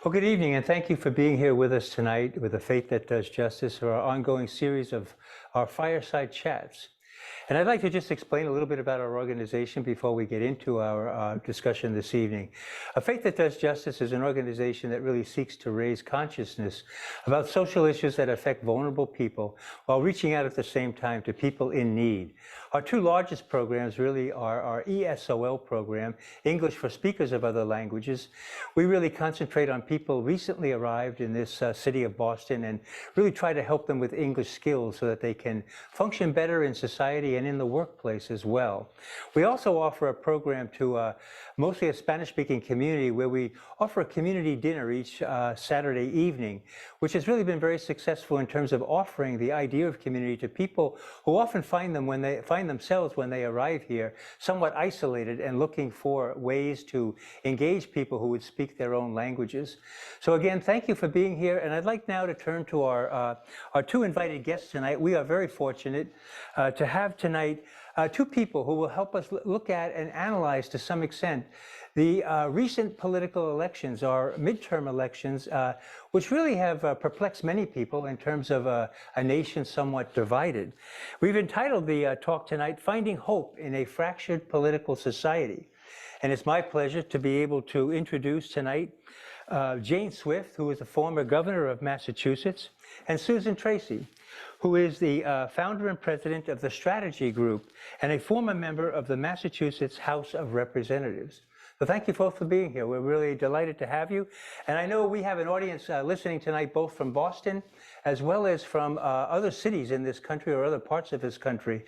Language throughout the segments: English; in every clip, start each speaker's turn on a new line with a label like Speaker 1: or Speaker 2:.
Speaker 1: Well, good evening, and thank you for being here with us tonight with the Faith That Does Justice, for our ongoing series of our fireside chats. And I'd like to just explain a little bit about our organization before we get into our discussion this evening. A Faith That Does Justice is an organization that really seeks to raise consciousness about social issues that affect vulnerable people while reaching out at the same time to people in need. Our two largest programs really are our ESOL program, English for Speakers of Other Languages. We really concentrate on people recently arrived in this city of Boston and really try to help them with English skills so that they can function better in society and in the workplace as well. We also offer a program to mostly a Spanish-speaking community where we offer a community dinner each Saturday evening, which has really been very successful in terms of offering the idea of community to people who often find themselves when they arrive here somewhat isolated and looking for ways to engage people who would speak their own languages. So again, thank you for being here, and I'd like now to turn to our two invited guests tonight. We are very fortunate to have tonight two people who will help us look at and analyze to some extent the recent political elections, our midterm elections, which really have perplexed many people in terms of a nation somewhat divided. We've entitled the talk tonight, Finding Hope in a Fractured Political Society. And it's my pleasure to be able to introduce tonight Jane Swift, who is the former governor of Massachusetts, and Susan Tracy, who is the founder and president of the Strategy Group and a former member of the Massachusetts House of Representatives. So thank you both for being here. We're really delighted to have you. And I know we have an audience listening tonight, both from Boston as well as from other cities in this country or other parts of this country.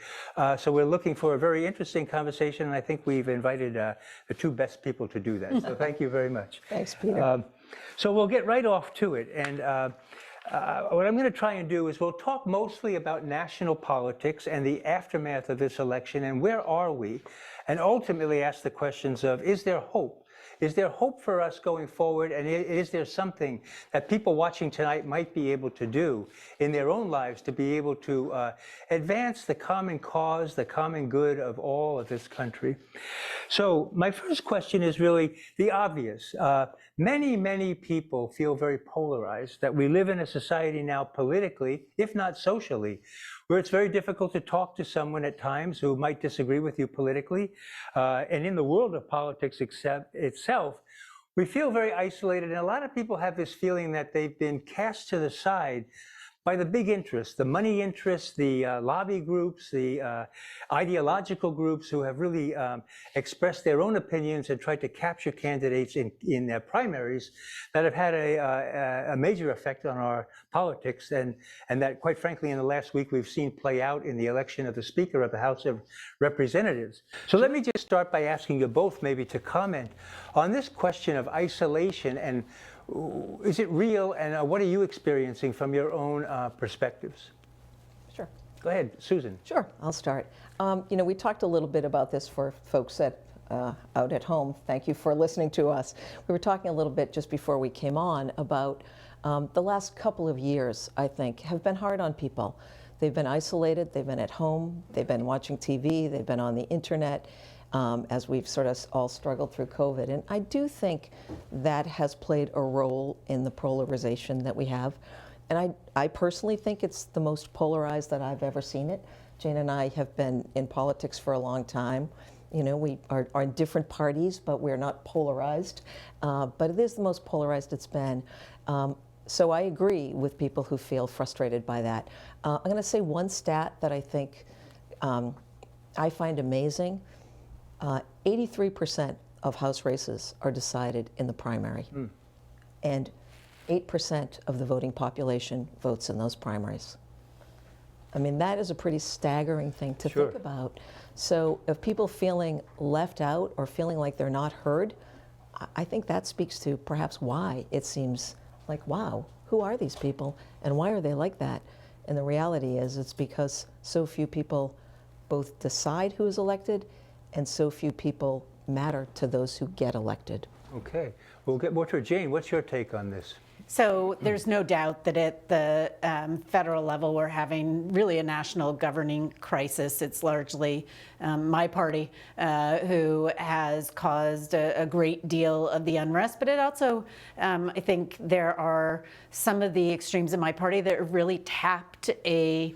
Speaker 1: So we're looking for a very interesting conversation, and I think we've invited the two best people to do that. So thank you very much.
Speaker 2: Thanks, Peter.
Speaker 1: So we'll get right off to it. And what I'm going to try and do is we'll talk mostly about national politics and the aftermath of this election and where are we, and ultimately ask the questions of, is there hope? Is there hope for us going forward, and is there something that people watching tonight might be able to do in their own lives to be able to advance the common cause, the common good of all of this country? So my first question is really the obvious. Many people feel very polarized, that we live in a society now politically, if not socially, where it's very difficult to talk to someone at times who might disagree with you politically. And in the world of politics itself, we feel very isolated. And a lot of people have this feeling that they've been cast to the side by the big interests, the money interests, the lobby groups, the ideological groups who have really expressed their own opinions and tried to capture candidates in their primaries that have had a major effect on our politics, and that, quite frankly, in the last week we've seen play out in the election of the Speaker of the House of Representatives. So let me just start by asking you both maybe to comment on this question of isolation, and is it real, and what are you experiencing from your own perspectives?
Speaker 2: Sure.
Speaker 1: Go ahead, Susan.
Speaker 2: Sure, I'll start. We talked a little bit about this for folks that out at home. Thank you for listening to us. We were talking a little bit just before we came on about the last couple of years, I think, have been hard on people. They've been isolated, they've been at home, they've been watching TV, they've been on the internet, as we've sort of all struggled through COVID. And I do think that has played a role in the polarization that we have. And I personally think it's the most polarized that I've ever seen it. Jane and I have been in politics for a long time. You know, we are in different parties, but we're not polarized. But it is the most polarized it's been. So I agree with people who feel frustrated by that. I'm going to say one stat that I think I find amazing. 83% of House races are decided in the primary, and 8% of the voting population votes in those primaries. I mean, that is a pretty staggering thing to think about. So if people feeling left out or feeling like they're not heard, I think that speaks to perhaps why it seems like, wow, who are these people and why are they like that? And the reality is it's because so few people both decide who is elected and so few people matter to those who get elected.
Speaker 1: Okay, we'll get more to it. Jane, what's your take on this?
Speaker 3: So there's no doubt that at the federal level, we're having really a national governing crisis. It's largely my party who has caused a great deal of the unrest, but it also, I think there are some of the extremes in my party that really tapped a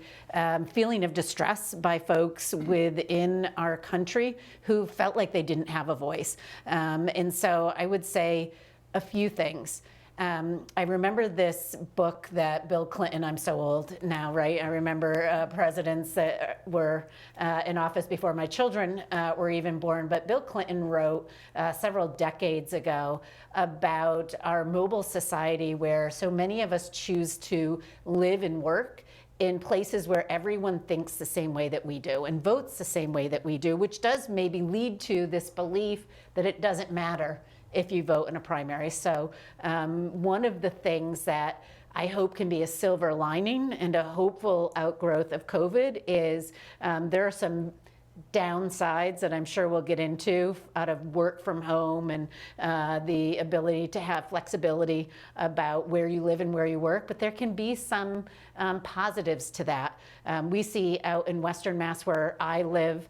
Speaker 3: feeling of distress by folks within our country who felt like they didn't have a voice. And so I would say a few things. I remember this book that Bill Clinton, I'm so old now, right? I remember presidents that were in office before my children were even born, but Bill Clinton wrote several decades ago about our mobile society where so many of us choose to live and work in places where everyone thinks the same way that we do and votes the same way that we do, which does maybe lead to this belief that it doesn't matter if you vote in a primary. So one of the things that I hope can be a silver lining and a hopeful outgrowth of COVID is there are some downsides that I'm sure we'll get into out of work from home and the ability to have flexibility about where you live and where you work, but there can be some positives to that. We see out in Western Mass where I live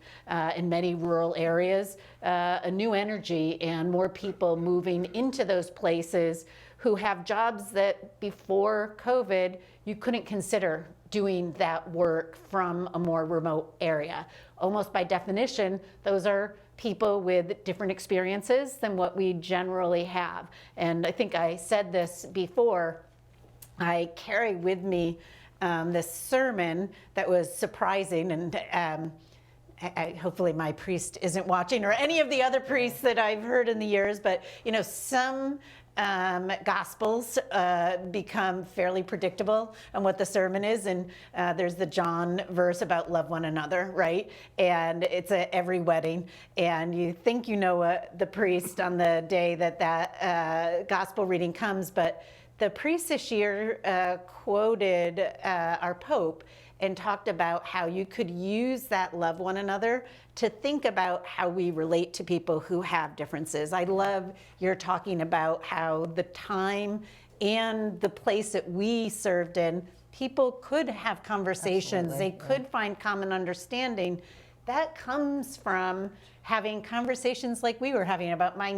Speaker 3: in many rural areas, a new energy and more people moving into those places who have jobs that before COVID you couldn't consider doing that work from a more remote area. Almost by definition, those are people with different experiences than what we generally have. And I think I said this before, I carry with me this sermon that was surprising, and hopefully my priest isn't watching, or any of the other priests that I've heard in the years, but you know, some Gospels become fairly predictable on what the sermon is, and there's the John verse about love one another, right? And it's at every wedding, and you think you know the priest on the day that that Gospel reading comes, but the priest this year quoted our Pope and talked about how you could use that love one another to think about how we relate to people who have differences. I love your talking about how the time and the place that we served in, people could have conversations,
Speaker 2: Absolutely,
Speaker 3: they could find common understanding. That comes from having conversations like we were having about my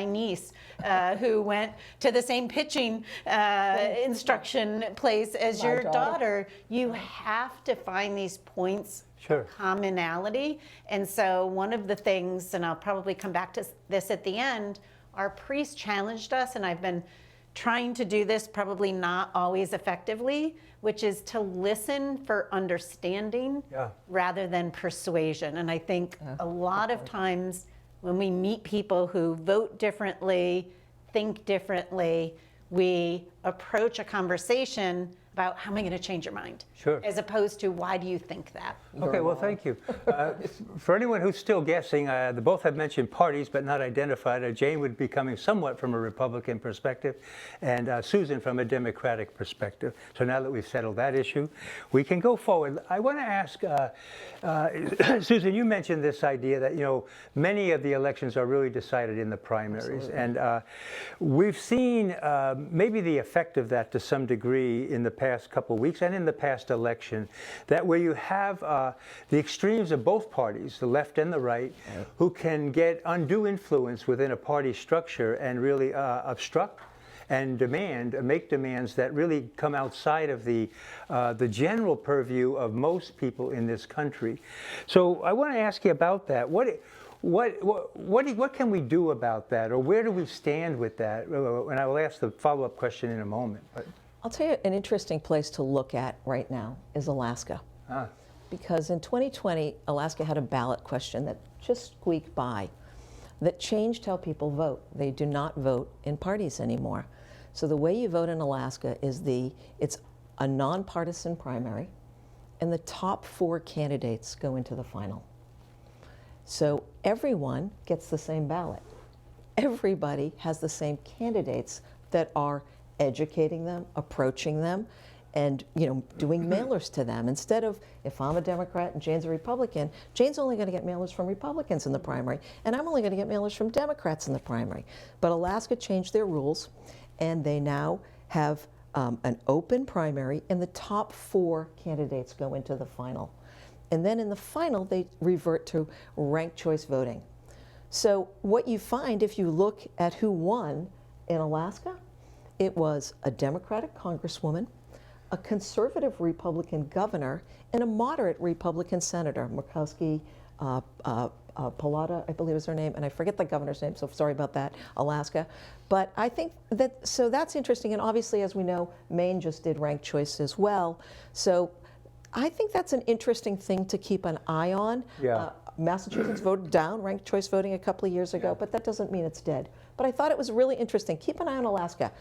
Speaker 3: niece who went to the same pitching instruction place as your daughter. You have to find these points of commonality. And so one of the things, and I'll probably come back to this at the end, our priest challenged us, and I've been trying to do this, probably not always effectively, which is to listen for understanding rather than persuasion. And I think a lot of times when we meet people who vote differently, think differently, we approach a conversation about how am I going to change your mind?
Speaker 1: Sure.
Speaker 3: As opposed to why do you think that?
Speaker 1: Okay, well, thank you. For anyone who's still guessing, they both have mentioned parties but not identified. Jane would be coming somewhat from a Republican perspective, and Susan from a Democratic perspective. So now that we've settled that issue, we can go forward. I want to ask, Susan, you mentioned this idea that, you know, many of the elections are really decided in the primaries. Absolutely. And we've seen maybe the effect of that to some degree in the past couple of weeks and in the past election, that where you have the extremes of both parties, the left and the right, who can get undue influence within a party structure and really obstruct and make demands that really come outside of the general purview of most people in this country. So I want to ask you about that. What can we do about that, or where do we stand with that? And I will ask the follow-up question in a moment. But
Speaker 2: I'll tell you, an interesting place to look at right now is Alaska. Because in 2020, Alaska had a ballot question that just squeaked by that changed how people vote. They do not vote in parties anymore. So the way you vote in Alaska is it's a nonpartisan primary, and the top 4 candidates go into the final. So everyone gets the same ballot. Everybody has the same candidates that are educating them, approaching them, and doing mailers to them. Instead of, if I'm a Democrat and Jane's a Republican, Jane's only going to get mailers from Republicans in the primary, and I'm only going to get mailers from Democrats in the primary. But Alaska changed their rules, and they now have an open primary, and the top 4 candidates go into the final. And then in the final, they revert to ranked choice voting. So what you find if you look at who won in Alaska, it was a Democratic congresswoman, a conservative Republican governor, and a moderate Republican senator, Murkowski Pallotta, I believe is her name, and I forget the governor's name, so sorry about that, Alaska. But I think that, so that's interesting, and obviously, as we know, Maine just did ranked choice as well. So I think that's an interesting thing to keep an eye on.
Speaker 1: Yeah.
Speaker 2: Massachusetts voted down ranked choice voting a couple of years ago, but that doesn't mean it's dead. But I thought it was really interesting. Keep an eye on Alaska.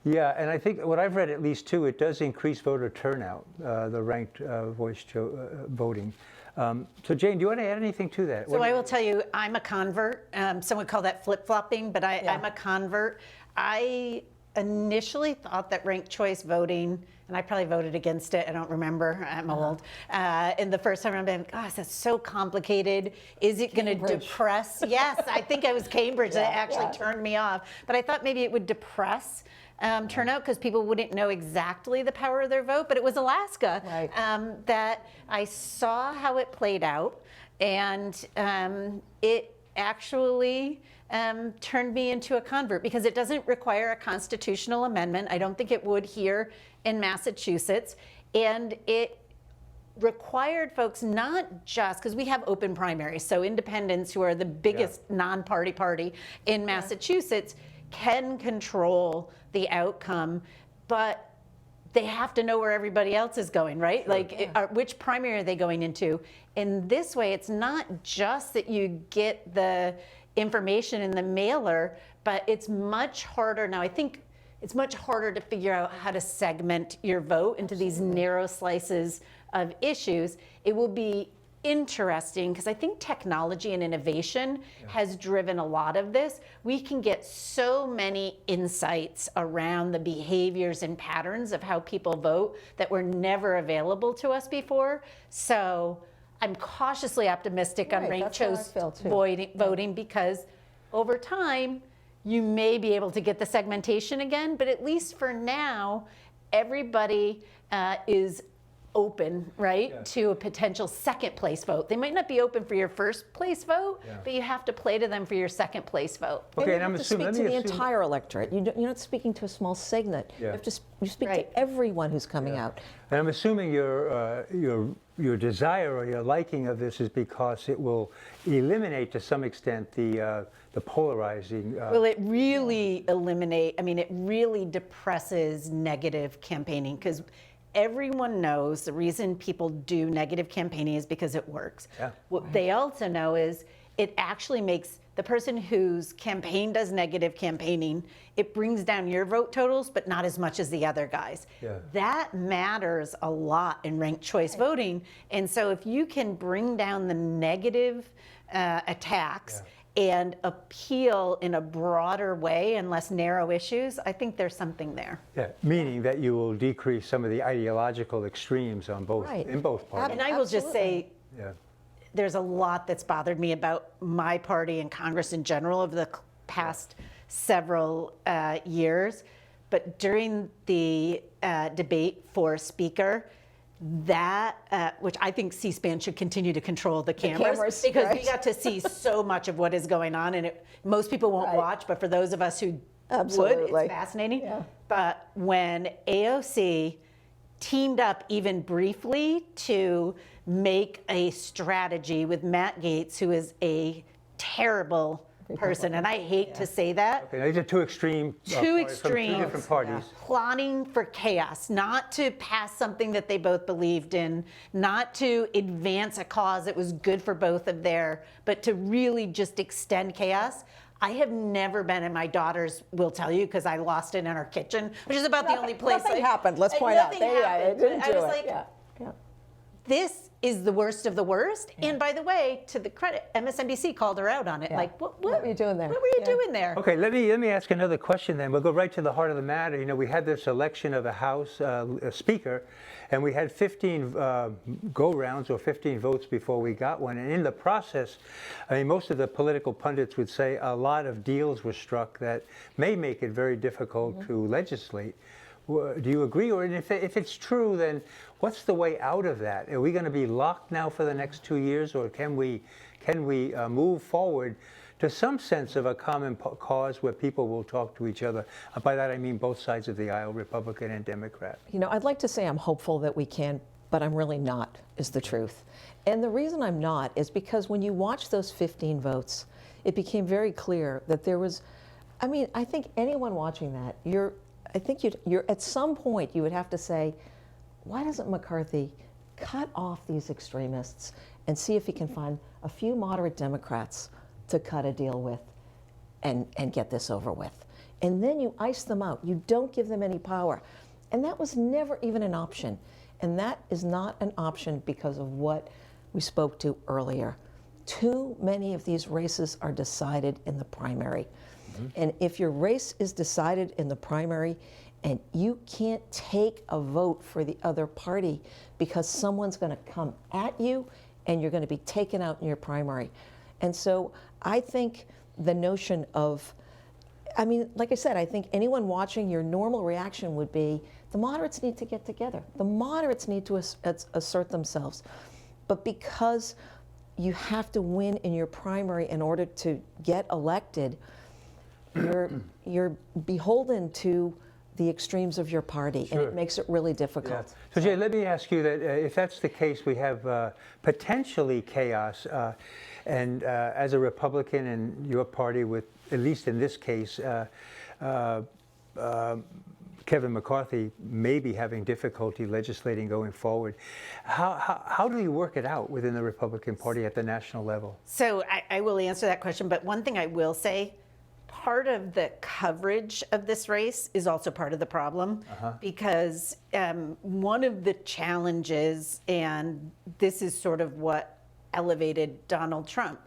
Speaker 1: Yeah, and I think what I've read at least too, it does increase voter turnout, the ranked voting. So Jane, do you want to add anything to that?
Speaker 3: So I will tell you, I'm a convert. Some would call that flip-flopping, but I'm a convert. I initially thought that ranked choice voting, and I probably voted against it, I don't remember, I'm old. And the first time I'm like, gosh, that's so complicated. Is it going to depress? Yes, I think it was Cambridge that actually turned me off. But I thought maybe it would depress turnout because people wouldn't know exactly the power of their vote. But it was Alaska that I saw how it played out, and it actually turned me into a convert because it doesn't require a constitutional amendment. I don't think it would here in Massachusetts. And it required folks not just, because we have open primaries, so independents who are the biggest non-party party in Massachusetts can control the outcome, but they have to know where everybody else is going, right? Which primary are they going into? In this way, it's not just that you get the information in the mailer, but it's much harder. Now, I think it's much harder to figure out how to segment your vote into these narrow slices of issues. It will be interesting because I think technology and innovation has driven a lot of this. We can get so many insights around the behaviors and patterns of how people vote that were never available to us before. So I'm cautiously optimistic on ranked choice voting because over time, you may be able to get the segmentation again, but at least for now, everybody is open, right, to a potential second place vote. They might not be open for your first place vote, but you have to play to them for your second place vote.
Speaker 1: Okay, and
Speaker 2: you
Speaker 1: I'm
Speaker 2: have to speak to the entire electorate. You're not speaking to a small segment. You have to you speak to everyone who's coming out.
Speaker 1: And I'm assuming your desire or your liking of this is because it will eliminate to some extent the polarizing.
Speaker 3: Well, it really it really depresses negative campaigning because everyone knows the reason people do negative campaigning is because it works. What they also know is it actually makes the person whose campaign does negative campaigning, it brings down your vote totals, but not as much as the other guys. That matters a lot in ranked choice voting. And so if you can bring down the negative attacks and appeal in a broader way and less narrow issues, I think there's something there.
Speaker 1: Meaning that you will decrease some of the ideological extremes on both in both parties.
Speaker 3: And I will just say, there's a lot that's bothered me about my party and Congress in general over the past several years. But during the debate for Speaker, that, which I think C-SPAN should continue to control the cameras because we got to see so much of what is going on, and most people won't watch, but for those of us who would, it's fascinating. But when AOC teamed up even briefly to make a strategy with Matt Gaetz, who is a terrible person, and I hate to say that.
Speaker 1: Okay, these are two extreme. Two different parties.
Speaker 3: Plotting for chaos, not to pass something that they both believed in, not to advance a cause that was good for both of their, but to really just extend chaos. I have never been, and my daughters will tell you because I lost it in our kitchen, which is about the only place.
Speaker 2: Nothing happened. Let's point out.
Speaker 3: They
Speaker 2: didn't do
Speaker 3: I was
Speaker 2: it.
Speaker 3: like, this is the worst of the worst. And by the way, to the credit, MSNBC called her out on it. Like, what
Speaker 2: were you doing there?
Speaker 3: What were you doing there?
Speaker 1: Okay, let me ask another question then. We'll go right to the heart of the matter. You know, we had this election of a House Speaker, and we had 15 go-rounds or 15 votes before we got one. And in the process, I mean, most of the political pundits would say a lot of deals were struck that may make it very difficult to legislate. Do you agree? Or if it's true, then what's the way out of that? Are we going to be locked now for the next 2 years, or can we move forward to some sense of a common cause where people will talk to each other? By that I mean both sides of the aisle, Republican and Democrat.
Speaker 2: I'd like to say I'm hopeful that we can, but I'm really not, is the truth. And the reason I'm not is because when you watch those 15 votes, it became very clear that there was, I think anyone watching that, you're at some point you would have to say, why doesn't McCarthy cut off these extremists and see if he can find a few moderate Democrats to cut a deal with and get this over with? And then you ice them out. You don't give them any power. And that was never even an option. And that is not an option because of what we spoke to earlier. Too many of these races are decided in the primary. And if your race is decided in the primary and you can't take a vote for the other party because someone's going to come at you and you're going to be taken out in your primary. And so I think the notion of, like I said, I think anyone watching, your normal reaction would be the moderates need to get together. The moderates need to assert themselves. But because you have to win in your primary in order to get elected, you're beholden to the extremes of your party, and it makes it really difficult.
Speaker 1: Yeah. So Jay, let me ask you that if that's the case, we have potentially chaos, and as a Republican and your party, with at least in this case, Kevin McCarthy may be having difficulty legislating going forward. How do you work it out within the Republican Party at the national level?
Speaker 3: So I will answer that question, but one thing I will say, part of the coverage of this race is also part of the problem, because one of the challenges, and this is sort of what elevated Donald Trump.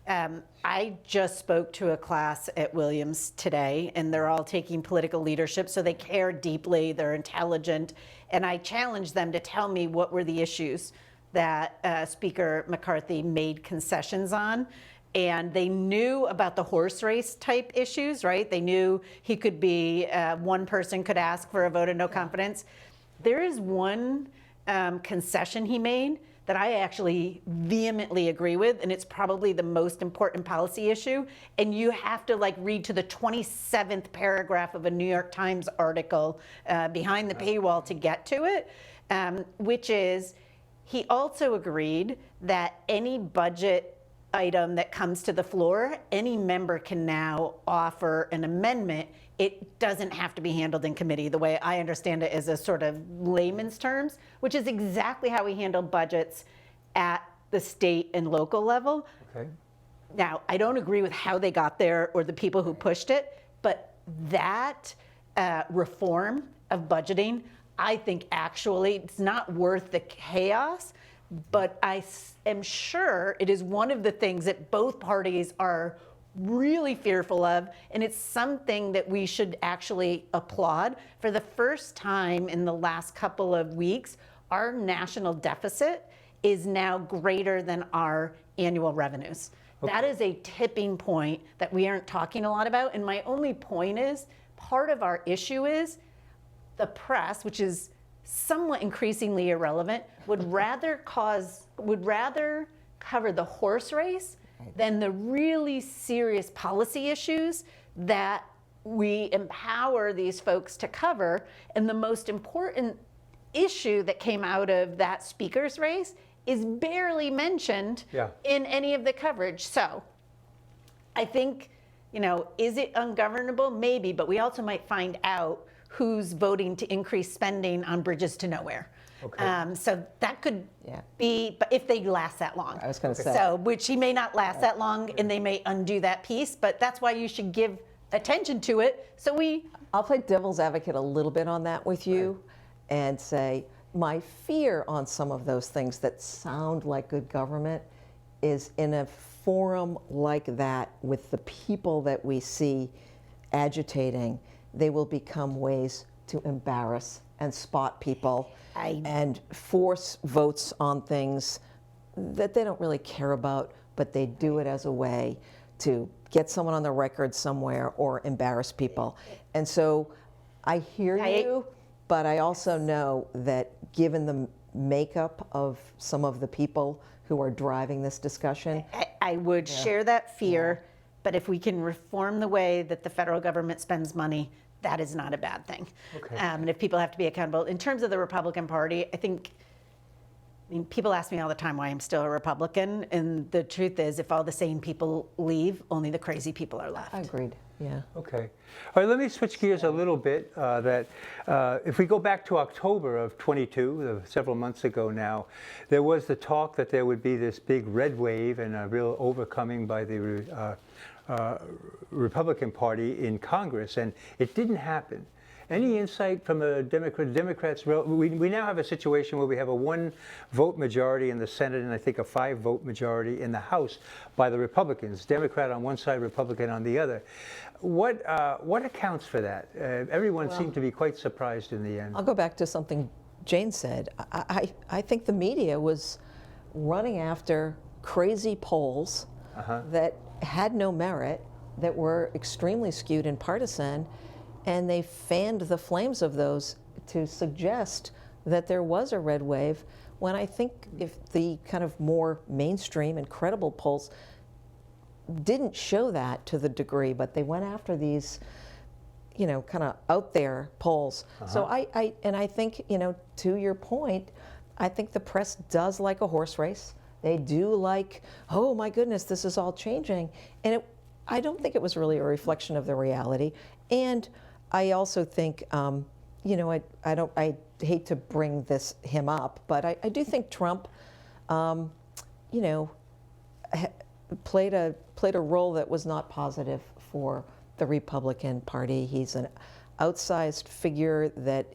Speaker 3: I just spoke to a class at Williams today, and they're all taking political leadership, so they care deeply, they're intelligent, and I challenged them to tell me what were the issues that Speaker McCarthy made concessions on. And they knew about the horse race type issues, right? They knew he could be, one person could ask for a vote of no confidence. There is one concession he made that I actually vehemently agree with, and it's probably the most important policy issue. And you have to read to the 27th paragraph of a New York Times article behind the paywall to get to it, which is he also agreed that any budget item that comes to the floor, any member can now offer an amendment. It doesn't have to be handled in committee. The way I understand it is a sort of layman's terms, which is exactly how we handle budgets at the state and local level.
Speaker 1: Okay.
Speaker 3: Now, I don't agree with how they got there or the people who pushed it, but that reform of budgeting, I think actually it's not worth the chaos. But I am sure it is one of the things that both parties are really fearful of, and it's something that we should actually applaud. For the first time in the last couple of weeks, our national deficit is now greater than our annual revenues. Okay. That is a tipping point that we aren't talking a lot about, and my only point is, part of our issue is the press, which is somewhat increasingly irrelevant, would rather cover the horse race than the really serious policy issues that we empower these folks to cover. And the most important issue that came out of that speaker's race is barely mentioned in any of the coverage. So I think, is it ungovernable? Maybe, but we also might find out who's voting to increase spending on bridges to nowhere. Okay. So that could be, but if they last that long.
Speaker 2: I was going to say.
Speaker 3: So, which he may not last that long, and they may undo that piece, but that's why you should give attention to it. So
Speaker 2: I'll play devil's advocate a little bit on that with you and say, my fear on some of those things that sound like good government is in a forum like that with the people that we see agitating, they will become ways to embarrass and spot people and force votes on things that they don't really care about, but they do it as a way to get someone on the record somewhere or embarrass people. And so I hear you, but I also know that given the makeup of some of the people who are driving this discussion.
Speaker 3: I would share that fear, but if we can reform the way that the federal government spends money, that is not a bad thing.
Speaker 1: Okay.
Speaker 3: And if people have to be accountable. In terms of the Republican Party, I mean, people ask me all the time why I'm still a Republican, and the truth is, if all the sane people leave, only the crazy people are left.
Speaker 2: Agreed, yeah.
Speaker 1: Okay. All right, let me switch gears a little bit. If we go back to October of 22, several months ago now, there was the talk that there would be this big red wave and a real overcoming by the Republican Party in Congress, and it didn't happen. Any insight from the Democrats? We now have a situation where we have a 1-vote majority in the Senate and I think a 5-vote majority in the House by the Republicans. Democrat on one side, Republican on the other. What accounts for that? Everyone seemed to be quite surprised in the end.
Speaker 2: I'll go back to something Jane said. I think the media was running after crazy polls that had no merit, that were extremely skewed and partisan, and they fanned the flames of those to suggest that there was a red wave, when I think if the kind of more mainstream and credible polls didn't show that to the degree, but they went after these, you know, kind of out there polls. So I think, you know, to your point, I think the press does like a horse race. They do like, oh my goodness, this is all changing. And I don't think it was really a reflection of the reality. And I also think, you know, I hate to bring him up, but I do think Trump, you know, played a role that was not positive for the Republican Party. He's an outsized figure that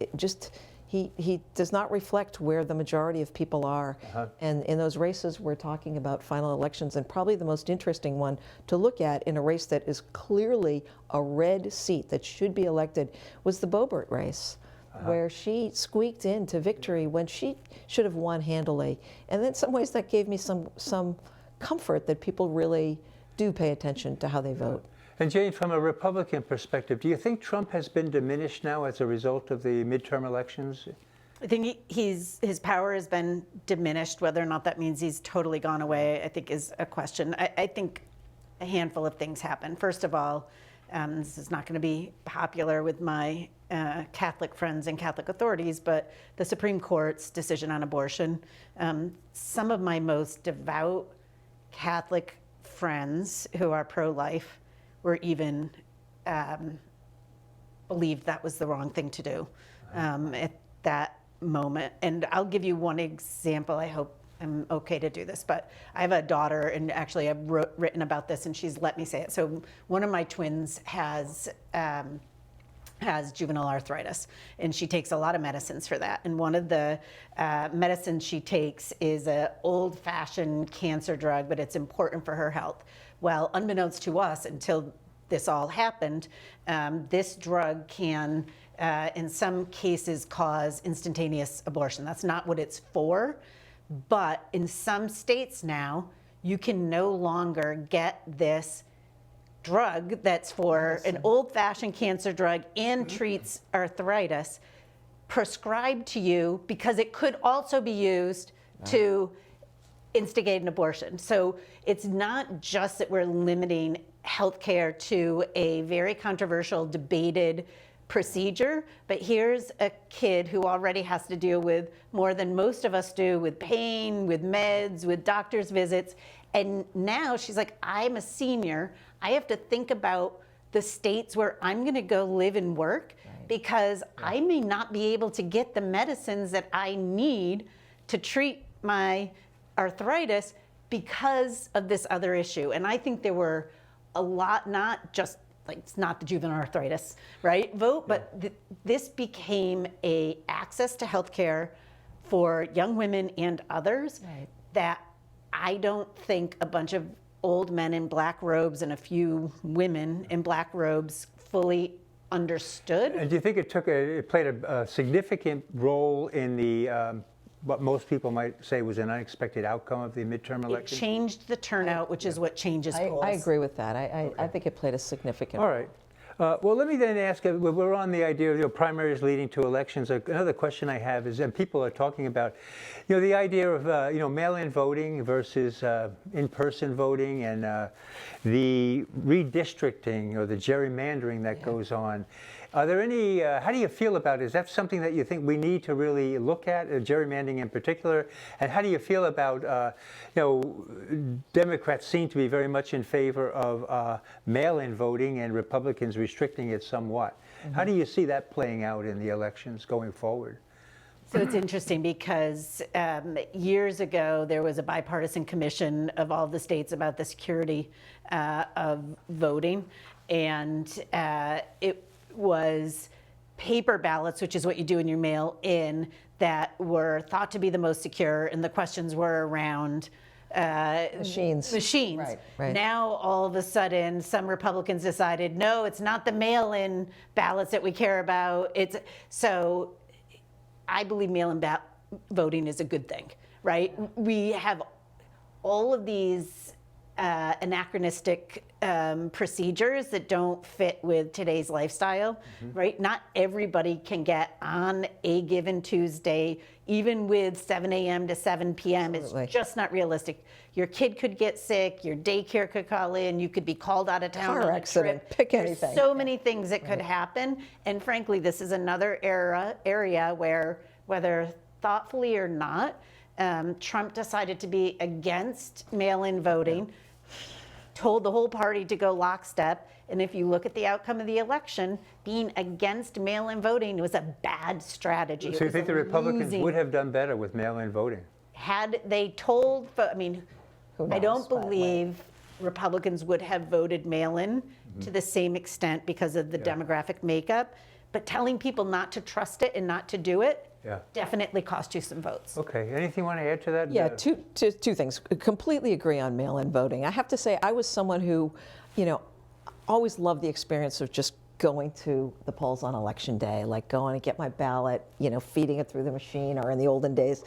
Speaker 2: he does not reflect where the majority of people are. And in those races, we're talking about final elections, and probably the most interesting one to look at in a race that is clearly a red seat that should be elected was the Boebert race, where she squeaked into victory when she should have won handily. And in some ways that gave me some comfort that people really do pay attention to how they vote.
Speaker 1: And Jane, from a Republican perspective, do you think Trump has been diminished now as a result of the midterm elections?
Speaker 3: I think his power has been diminished. Whether or not that means he's totally gone away, I think is a question. I think a handful of things happen. First of all, this is not going to be popular with my Catholic friends and Catholic authorities, but the Supreme Court's decision on abortion, some of my most devout Catholic friends who are pro-life were even believed that was the wrong thing to do at that moment. And I'll give you one example. I hope I'm okay to do this, but I have a daughter, and actually I've written about this, and she's let me say it. So one of my twins has juvenile arthritis, and she takes a lot of medicines for that. And one of the medicines she takes is an old-fashioned cancer drug, but it's important for her health. Well, unbeknownst to us, until this all happened, this drug can, in some cases, cause instantaneous abortion. That's not what it's for, but in some states now, you can no longer get this drug that's for an old-fashioned cancer drug and treats arthritis prescribed to you, because it could also be used to instigate an abortion. So it's not just that we're limiting healthcare to a very controversial, debated procedure, but here's a kid who already has to deal with more than most of us do, with pain, with meds, with doctor's visits. And now she's like, I'm a senior. I have to think about the states where I'm going to go live and work, because I may not be able to get the medicines that I need to treat my arthritis because of this other issue. And I think there were a lot, not just like, it's not the juvenile arthritis, right, vote, but this became a access to healthcare for young women and others that I don't think a bunch of old men in black robes and a few women in black robes fully understood.
Speaker 1: And do you think it played a significant role in the what most people might say was an unexpected outcome of the midterm election?
Speaker 3: It changed the turnout, which is what changes polls.
Speaker 2: I agree with that. I think it played a significant role.
Speaker 1: All right. Well, let me then ask, we're on the idea of primaries leading to elections. Another question I have is, and people are talking about, the idea of, mail-in voting versus in-person voting, and the redistricting or the gerrymandering that goes on. Are there any, how do you feel about it? Is that something that you think we need to really look at, gerrymandering in particular? And how do you feel about, Democrats seem to be very much in favor of mail-in voting and Republicans restricting it somewhat. Mm-hmm. How do you see that playing out in the elections going forward?
Speaker 3: So it's interesting because years ago there was a bipartisan commission of all the states about the security of voting, and it was paper ballots, which is what you do when you mail in, that were thought to be the most secure, and the questions were around
Speaker 2: machines.
Speaker 3: Right. Now, all of a sudden, some Republicans decided, no, it's not the mail-in ballots that we care about. So I believe mail-in voting is a good thing, right? We have all of these anachronistic procedures that don't fit with today's lifestyle, right? Not everybody can get on a given Tuesday, even with 7 a.m. to 7 p.m.
Speaker 2: Absolutely.
Speaker 3: It's just not realistic. Your kid could get sick, your daycare could call in, you could be called out of town
Speaker 2: Car
Speaker 3: on
Speaker 2: accident,
Speaker 3: a trip.
Speaker 2: pick
Speaker 3: There's
Speaker 2: anything.
Speaker 3: so many things that could happen, and frankly, this is another area where, whether thoughtfully or not, Trump decided to be against mail-in voting, told the whole party to go lockstep, and if you look at the outcome of the election, being against mail-in voting was a bad strategy.
Speaker 1: So you think the Republicans would have done better with mail-in voting?
Speaker 3: Had they told, I mean, I don't
Speaker 2: Who knows,
Speaker 3: believe Republicans would have voted mail-in to the same extent because of the demographic makeup, but telling people not to trust it and not to do it definitely cost you some votes.
Speaker 1: Okay, anything you want to add to that?
Speaker 2: Yeah, two things. Completely agree on mail-in voting. I have to say, I was someone who, always loved the experience of just going to the polls on election day, like going to get my ballot, feeding it through the machine, or in the olden days,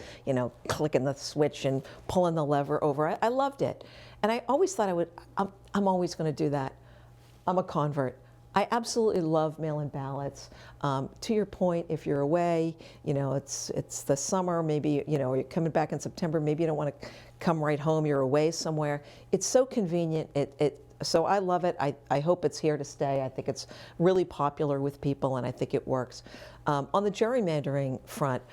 Speaker 2: clicking the switch and pulling the lever over. I loved it. And I always thought I'm always going to do that. I'm a convert. I absolutely love mail-in ballots. To your point, if you're away, it's the summer, maybe, you're coming back in September, maybe you don't want to come right home, you're away somewhere. It's so convenient. So I love it. I hope it's here to stay. I think it's really popular with people, and I think it works. On the gerrymandering front,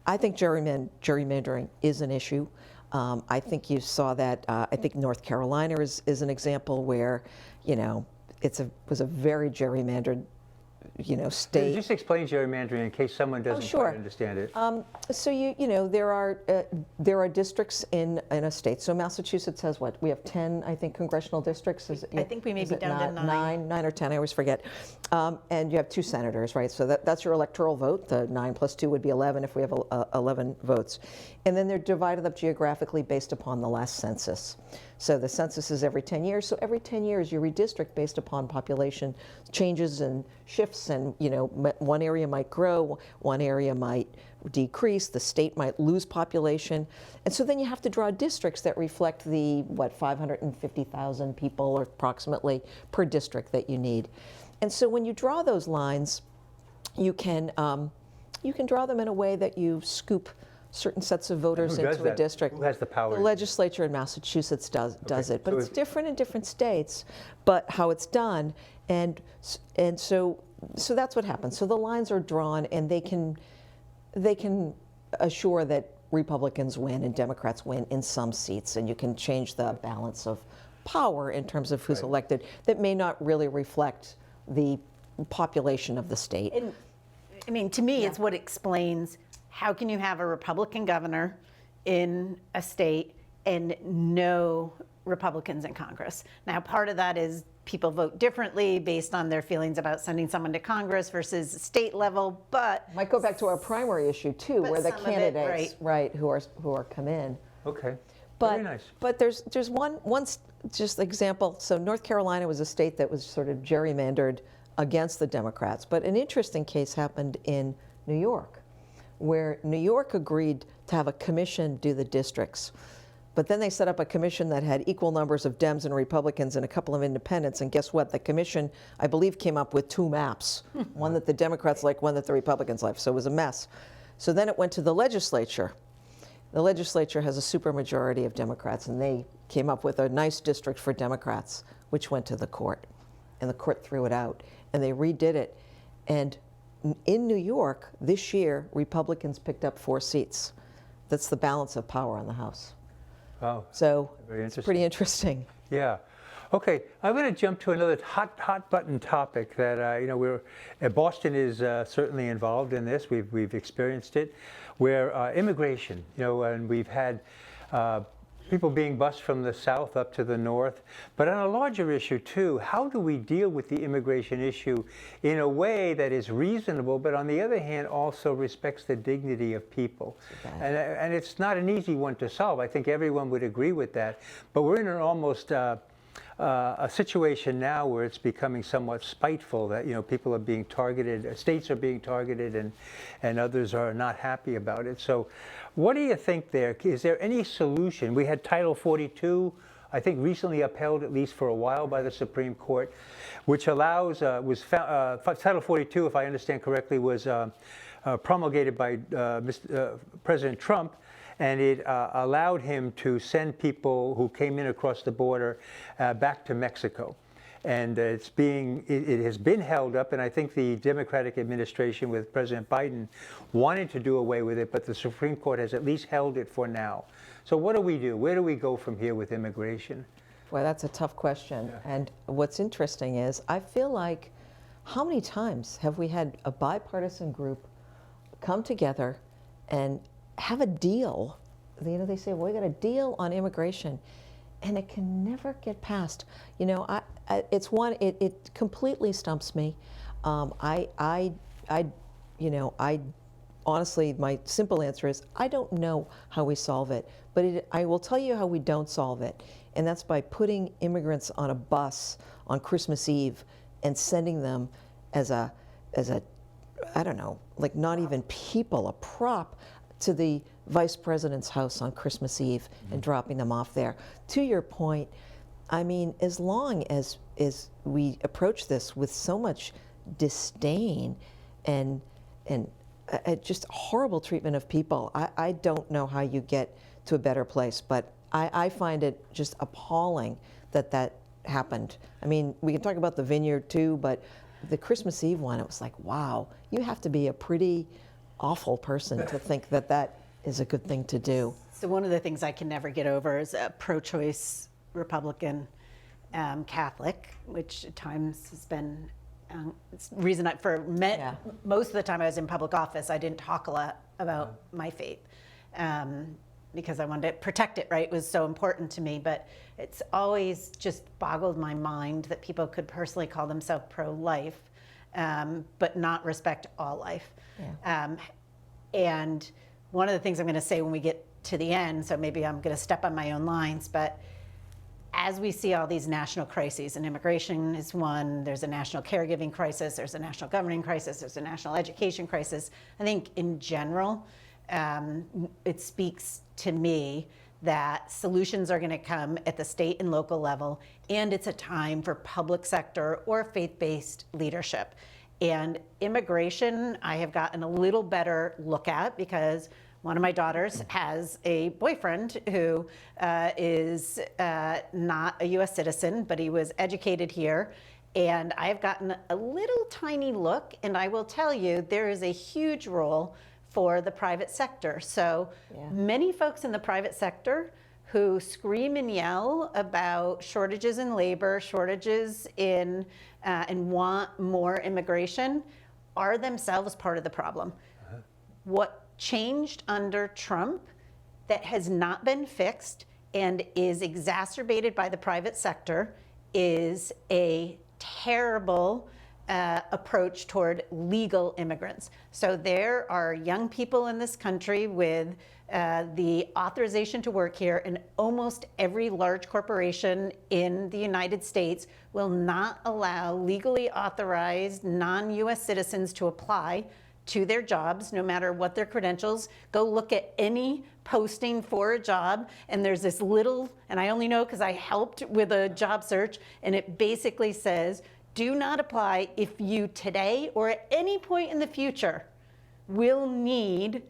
Speaker 2: I think gerrymandering is an issue. I think you saw that. I think North Carolina is an example where, was a very gerrymandered, state.
Speaker 1: Just explain gerrymandering in case someone doesn't quite understand it.
Speaker 2: So there are districts in a state. So Massachusetts has what? We have 10, I think, congressional districts.
Speaker 3: I think we may be down to 9.
Speaker 2: 9 or 10, I always forget. And you have 2 senators, right? So that's your electoral vote. The 9 plus 2 would be 11 if we have 11 votes. And then they're divided up geographically based upon the last census. So the census is every 10 years. So every 10 years you redistrict based upon population changes and shifts, and one area might grow, one area might decrease, the state might lose population. And so then you have to draw districts that reflect the 550,000 people or approximately per district that you need. And so when you draw those lines, you can draw them in a way that you scoop certain sets of voters into a district.
Speaker 1: Who has the power?
Speaker 2: The legislature in Massachusetts does it, but it's different in different states. But how it's done, and so that's what happens. So the lines are drawn, and they can assure that Republicans win and Democrats win in some seats, and you can change the balance of power in terms of who's elected. That may not really reflect the population of the state.
Speaker 3: And, I mean, to me, it's what explains how can you have a Republican governor in a state and no Republicans in Congress? Now, part of that is people vote differently based on their feelings about sending someone to Congress versus state level, but
Speaker 2: might go back to our primary issue too, where the candidates, who are come in.
Speaker 1: Okay.
Speaker 2: But,
Speaker 1: very nice.
Speaker 2: But there's one just example. So North Carolina was a state that was sort of gerrymandered against the Democrats. But an interesting case happened in New York, where New York agreed to have a commission do the districts. But then they set up a commission that had equal numbers of Dems and Republicans and a couple of independents. And guess what? The commission, I believe, came up with 2 maps, one that the Democrats liked, one that the Republicans liked. So it was a mess. So then it went to the legislature. The legislature has a supermajority of Democrats, and they came up with a nice district for Democrats, which went to the court. And the court threw it out. And they redid it. And in New York, this year, Republicans picked up 4 seats. That's the balance of power on the House.
Speaker 1: Wow.
Speaker 2: So
Speaker 1: Very
Speaker 2: it's pretty interesting.
Speaker 1: Yeah. Okay, I'm going to jump to another hot button topic that Boston is certainly involved in this. We've experienced it, where immigration. And we've had people being bused from the south up to the north. But on a larger issue too, how do we deal with the immigration issue in a way that is reasonable, but on the other hand also respects the dignity of people? And it's not an easy one to solve. I think everyone would agree with that. But we're in an almost a situation now where it's becoming somewhat spiteful that people are being targeted, states are being targeted, and others are not happy about it. So what do you think there? Is there any solution? We had Title 42, I think recently upheld at least for a while by the Supreme Court, which allows, Title 42, if I understand correctly, was promulgated by President Trump, and it allowed him to send people who came in across the border back to Mexico. And it has been held up, and I think the Democratic administration with President Biden wanted to do away with it, but the Supreme Court has at least held it for now. So what do we do? Where do we go from here with immigration?
Speaker 2: Boy, that's a tough question. Yeah. And what's interesting is I feel like how many times have we had a bipartisan group come together and have a deal? They say, well, we got a deal on immigration, and it can never get passed. It completely stumps me. I honestly, my simple answer is I don't know how we solve it, but I will tell you how we don't solve it, and that's by putting immigrants on a bus on Christmas Eve and sending them as a I don't know, like not even people, a prop to the vice president's house on Christmas Eve and dropping them off there. To your point, I mean, as long as we approach this with so much disdain and just horrible treatment of people, I don't know how you get to a better place. But I find it just appalling that happened. I mean, we can talk about the vineyard too, but the Christmas Eve one, it was like, wow, you have to be a pretty awful person to think that is a good thing to do.
Speaker 3: So one of the things I can never get over is a pro-choice Republican Catholic, which at times has been reason most of the time I was in public office, I didn't talk a lot about my faith because I wanted to protect it, right? It was so important to me, but it's always just boggled my mind that people could personally call themselves pro-life, but not respect all life. Yeah. And one of the things I'm going to say when we get to the end, so maybe I'm going to step on my own lines, but as we see all these national crises, and immigration is one, there's a national caregiving crisis, there's a national governing crisis, there's a national education crisis. I think in general, it speaks to me that solutions are going to come at the state and local level, and it's a time for public sector or faith-based leadership. And immigration, I have gotten a little better look at because one of my daughters has a boyfriend who is not a US citizen, but he was educated here. And I've gotten a little tiny look, and I will tell you, there is a huge role for the private sector. So many folks in the private sector who scream and yell about shortages in labor, shortages in, and want more immigration are themselves part of the problem. What changed under Trump that has not been fixed and is exacerbated by the private sector is a terrible approach toward legal immigrants. So there are young people in this country with the authorization to work here, and almost every large corporation in the United States will not allow legally authorized non-US citizens to apply to their jobs, no matter what their credentials. Go look at any posting for a job, and there's this little, and I only know because I helped with a job search, and it basically says, do not apply if you today or at any point in the future will need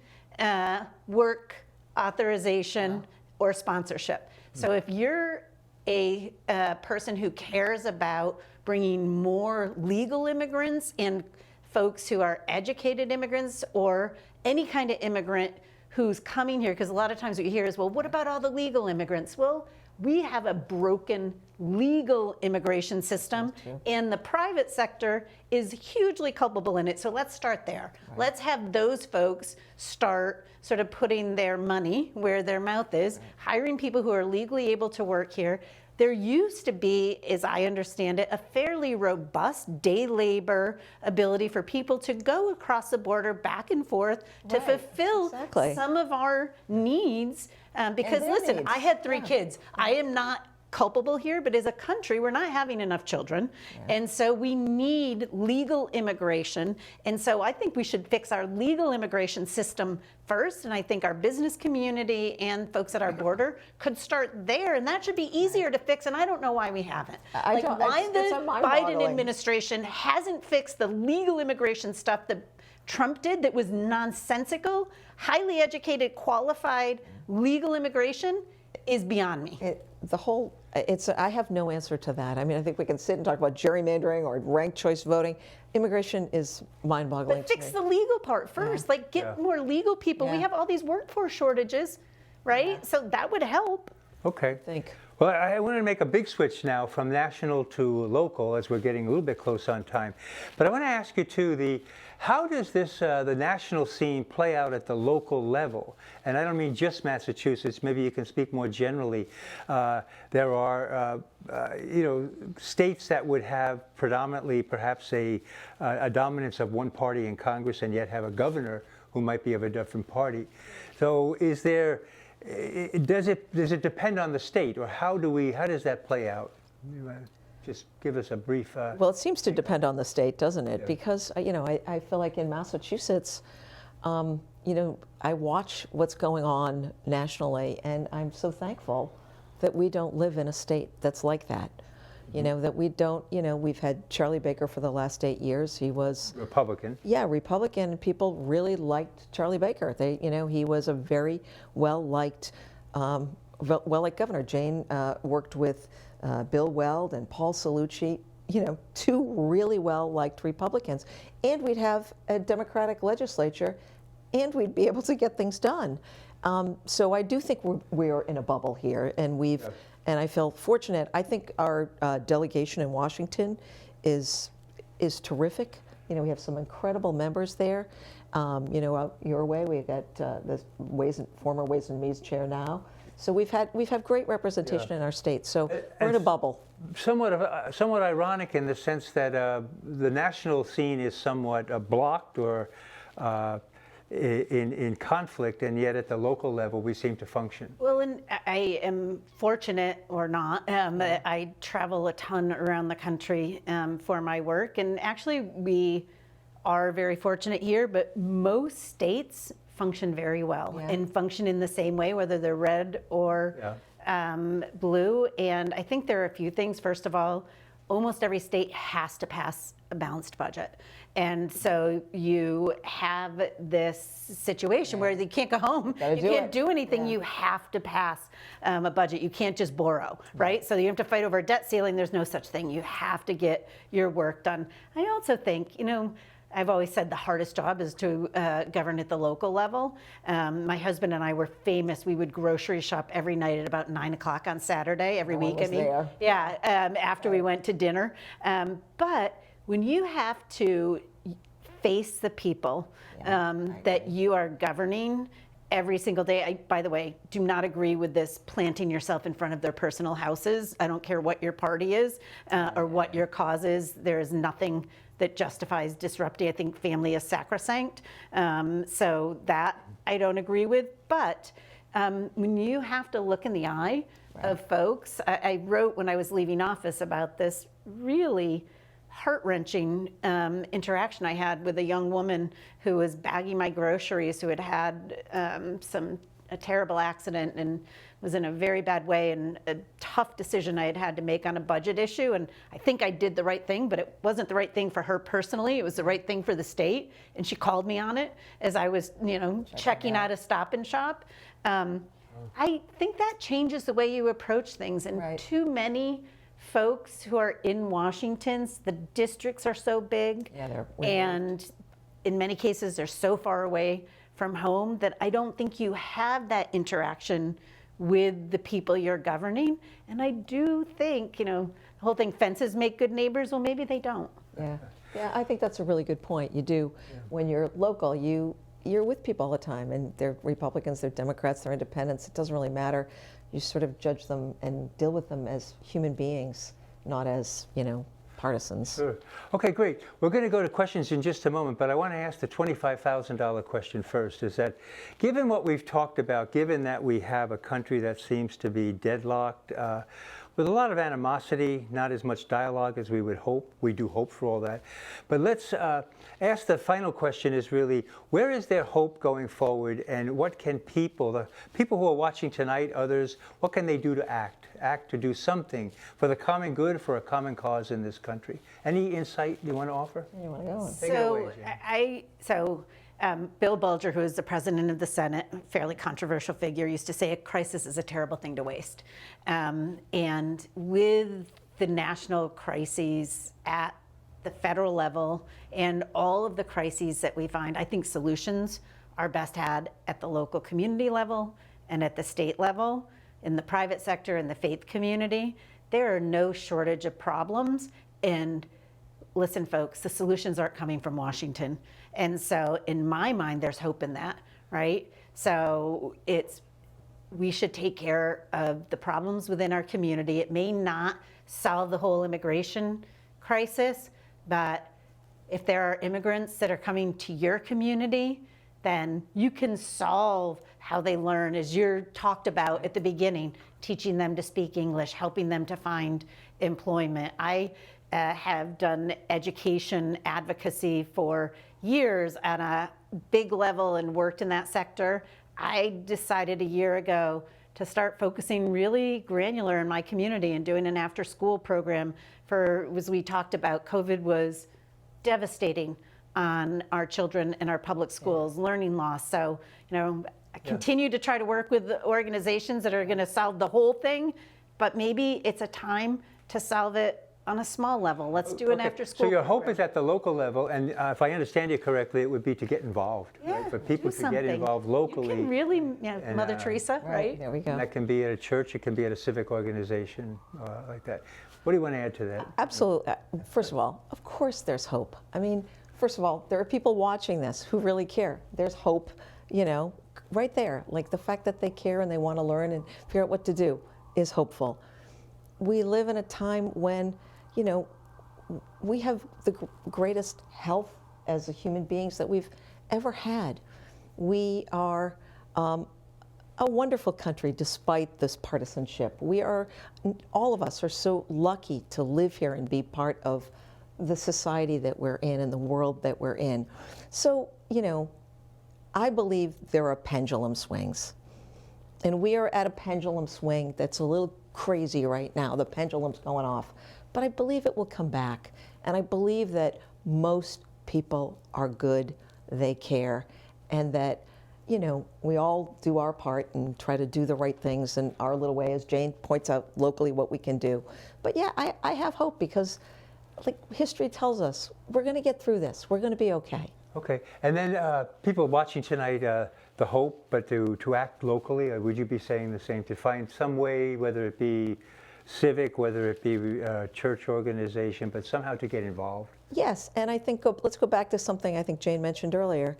Speaker 3: work authorization or sponsorship. So if you're a person who cares about bringing more legal immigrants and folks who are educated immigrants or any kind of immigrant who's coming here, because a lot of times what you hear is, well, what about all the legal immigrants? Well, we have a broken legal immigration system, and the private sector is hugely culpable in it. So let's start there. Right. Let's have those folks start sort of putting their money where their mouth is, hiring people who are legally able to work here. There used to be, as I understand it, a fairly robust day labor ability for people to go across the border back and forth to fulfill some of our needs. Because listen, I had 3 kids. I am not culpable here, but as a country, we're not having enough children. And so we need legal immigration. And so I think we should fix our legal immigration system first. And I think our business community and folks at our border could start there. And that should be easier to fix. And I don't know why we haven't. Why the Biden administration hasn't fixed the legal immigration stuff that Trump did that was nonsensical, highly educated, qualified legal immigration is beyond me.
Speaker 2: I have no answer to that. I mean, I think we can sit and talk about gerrymandering or ranked choice voting. Immigration is mind-boggling.
Speaker 3: But fix the legal part first. Like, get more legal people. We have all these workforce shortages, right? So that would help.
Speaker 1: Okay. Well, I want to make a big switch now from national to local as we're getting a little bit close on time. But I want to ask you too, how does this the national scene play out at the local level? And I don't mean just Massachusetts. Maybe you can speak more generally. There are states that would have predominantly perhaps a dominance of one party in Congress and yet have a governor who might be of a different party. So is there? Does it depend on the state, or how does that play out? Just give us a brief.
Speaker 2: Well, it seems to depend on the state, doesn't it? Because I feel like in Massachusetts, I watch what's going on nationally, and I'm so thankful that we don't live in a state that's like that. That we don't, we've had Charlie Baker for the last 8 years. He was
Speaker 1: Republican.
Speaker 2: Yeah, Republican, and people really liked Charlie Baker. He was a very well-liked governor. Jane worked with Bill Weld and Paul Cellucci, 2 really well-liked Republicans. And we'd have a Democratic legislature, and we'd be able to get things done. So I do think we're in a bubble here, and and I feel fortunate. I think our delegation in Washington is terrific. We have some incredible members there. Out your way, we've got the former Ways and Means chair now. So we've had great representation in our state. So we're in a bubble.
Speaker 1: Somewhat ironic in the sense that the national scene is somewhat blocked or in conflict, and yet at the local level we seem to function.
Speaker 3: Well, and I am fortunate, or not, I travel a ton around the country for my work, and actually we are very fortunate here, but most states function very well and function in the same way, whether they're red or blue. And I think there are a few things. First of all, almost every state has to pass a balanced budget. And so you have this situation where you can't go home, you can't do anything, you have to pass a budget. You can't just borrow, right? So you have to fight over a debt ceiling. There's no such thing. You have to get your work done. I also think, I've always said the hardest job is to govern at the local level. My husband and I were famous. We would grocery shop every night at about 9 o'clock on Saturday, every week. After we went to dinner. But when you have to face the people that you are governing every single day, I, by the way, do not agree with this planting yourself in front of their personal houses. I don't care what your party is or what your cause is. There is nothing that justifies disrupting. I think family is sacrosanct. So that I don't agree with. But when you have to look in the eye of folks, I wrote when I was leaving office about this really heart-wrenching interaction I had with a young woman who was bagging my groceries, who had had a terrible accident and was in a very bad way, and a tough decision I had had to make on a budget issue. And I think I did the right thing, but it wasn't the right thing for her personally. It was the right thing for the state. And she called me on it as I was, checking out a Stop and Shop. I think that changes the way you approach things. And
Speaker 2: Right.
Speaker 3: too many folks who are in Washington, the districts are so big.
Speaker 2: Yeah, they're
Speaker 3: and in many cases, they're so far away from home that I don't think you have that interaction with the people you're governing. And I do think, the whole thing, fences make good neighbors. Well, maybe they don't.
Speaker 2: Yeah, yeah, I think that's a really good point. You do, when you're local, you're with people all the time, and they're Republicans, they're Democrats, they're independents. It doesn't really matter. You sort of judge them and deal with them as human beings, not as, partisans.
Speaker 1: Sure. Okay, great. We're going to go to questions in just a moment, but I want to ask the $25,000 question first. Is that, given what we've talked about, given that we have a country that seems to be deadlocked, with a lot of animosity, not as much dialogue as we would hope. We do hope for all that. But let's ask the final question is really, where is there hope going forward, and what can the people who are watching tonight, others, what can they do to act to do something for the common good, for a common cause in this country? Any insight you want to offer?
Speaker 2: You want to go?
Speaker 1: Take it away, Jane.
Speaker 3: Bill Bulger, who is the president of the Senate, a fairly controversial figure, used to say a crisis is a terrible thing to waste. And with the national crises at the federal level and all of the crises that we find, I think solutions are best had at the local community level and at the state level, in the private sector and the faith community. There are no shortage of problems. And listen, folks, the solutions aren't coming from Washington. And so in my mind, there's hope in that, right? So we should take care of the problems within our community. It may not solve the whole immigration crisis, but if there are immigrants that are coming to your community, then you can solve how they learn, as you talked about at the beginning, teaching them to speak English, helping them to find employment. I have done education advocacy for years at a big level and worked in that sector. I decided a year ago to start focusing really granular in my community and doing an after-school program as we talked about, COVID was devastating on our children in our public schools, learning loss. So, I continue to try to work with the organizations that are going to solve the whole thing, but maybe it's a time to solve it on a small level. Let's do an after-school
Speaker 1: So your hope
Speaker 3: program.
Speaker 1: is at the local level, and if I understand you correctly, it would be to get involved, right? For people
Speaker 3: do
Speaker 1: to get
Speaker 3: something.
Speaker 1: involved locally.
Speaker 3: You can really,
Speaker 1: and,
Speaker 3: Mother Teresa, right?
Speaker 2: There we
Speaker 1: And
Speaker 2: go.
Speaker 1: that can be at a church, it can be at a civic organization like that. What do you want to add to that?
Speaker 2: Absolutely. First of all, of course there's hope. I mean, first of all, there are people watching this who really care. There's hope, right there. Like the fact that they care and they want to learn and figure out what to do is hopeful. We live in a time when, we have the greatest health as human beings that we've ever had. We are a wonderful country despite this partisanship. All of us are so lucky to live here and be part of the society that we're in and the world that we're in. So, I believe there are pendulum swings. And we are at a pendulum swing that's a little crazy right now. The pendulum's going off. But I believe it will come back. And I believe that most people are good, they care, and that, we all do our part and try to do the right things in our little way, as Jane points out locally what we can do. But yeah, I have hope because, like history tells us, we're going to get through this. We're going to be okay.
Speaker 1: Okay, and then people watching tonight, the hope, but to act locally, would you be saying the same, to find some way, whether it be civic, whether it be church organization, but somehow to get involved?
Speaker 2: Yes, and I think let's go back to something I think Jane mentioned earlier.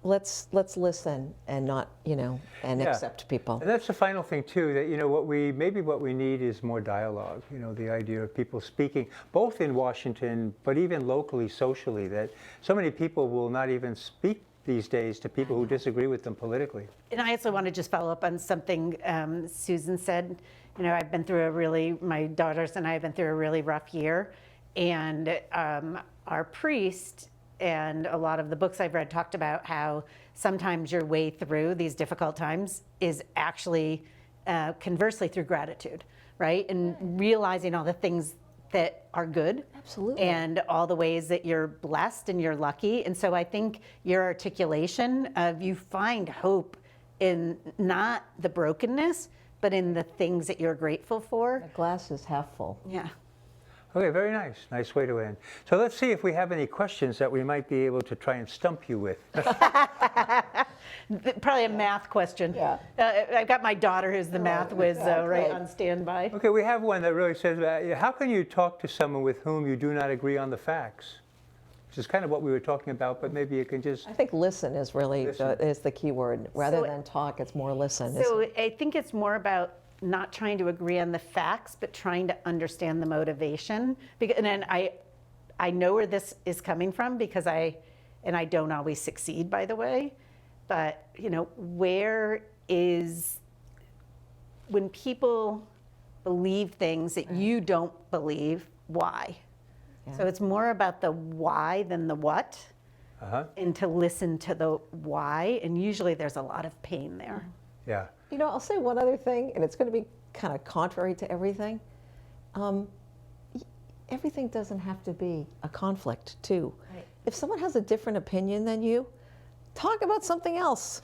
Speaker 2: Let's listen and not, and accept people.
Speaker 1: And that's the final thing too, that what we need is more dialogue. The idea of people speaking, both in Washington, but even locally, socially, that so many people will not even speak these days to people who disagree with them politically.
Speaker 3: And I also want to just follow up on something Susan said. I've been through my daughters and I have been through a really rough year. And our priest and a lot of the books I've read talked about how sometimes your way through these difficult times is actually conversely through gratitude, right? And realizing all the things that are good.
Speaker 2: Absolutely.
Speaker 3: And all the ways that you're blessed and you're lucky. And so I think your articulation of you find hope in not the brokenness, but in the things that you're grateful for.
Speaker 2: The glass is half full.
Speaker 3: Yeah.
Speaker 1: Okay, very nice. Nice way to end. So let's see if we have any questions that we might be able to try and stump you with.
Speaker 3: Probably a math question.
Speaker 2: Yeah.
Speaker 3: I've got my daughter who's the math whiz right on standby.
Speaker 1: Okay, we have one that really says, how can you talk to someone with whom you do not agree on the facts? Which is kind of what we were talking about, but maybe you can just...
Speaker 2: I think listen is really is the key word. Rather
Speaker 3: So-
Speaker 2: than talk, it's more listen.
Speaker 3: So I think it's more about not trying to agree on the facts, but trying to understand the motivation. And then I know where this is coming from because I don't always succeed, by the way. But where is when people believe things that you don't believe, why?
Speaker 2: Yeah.
Speaker 3: So it's more about the why than the what, and to listen to the why. And usually there's a lot of pain there.
Speaker 1: Yeah.
Speaker 2: I'll say one other thing, and it's going to be kind of contrary to everything. Everything doesn't have to be a conflict, too.
Speaker 3: Right.
Speaker 2: If someone has a different opinion than you, talk about something else.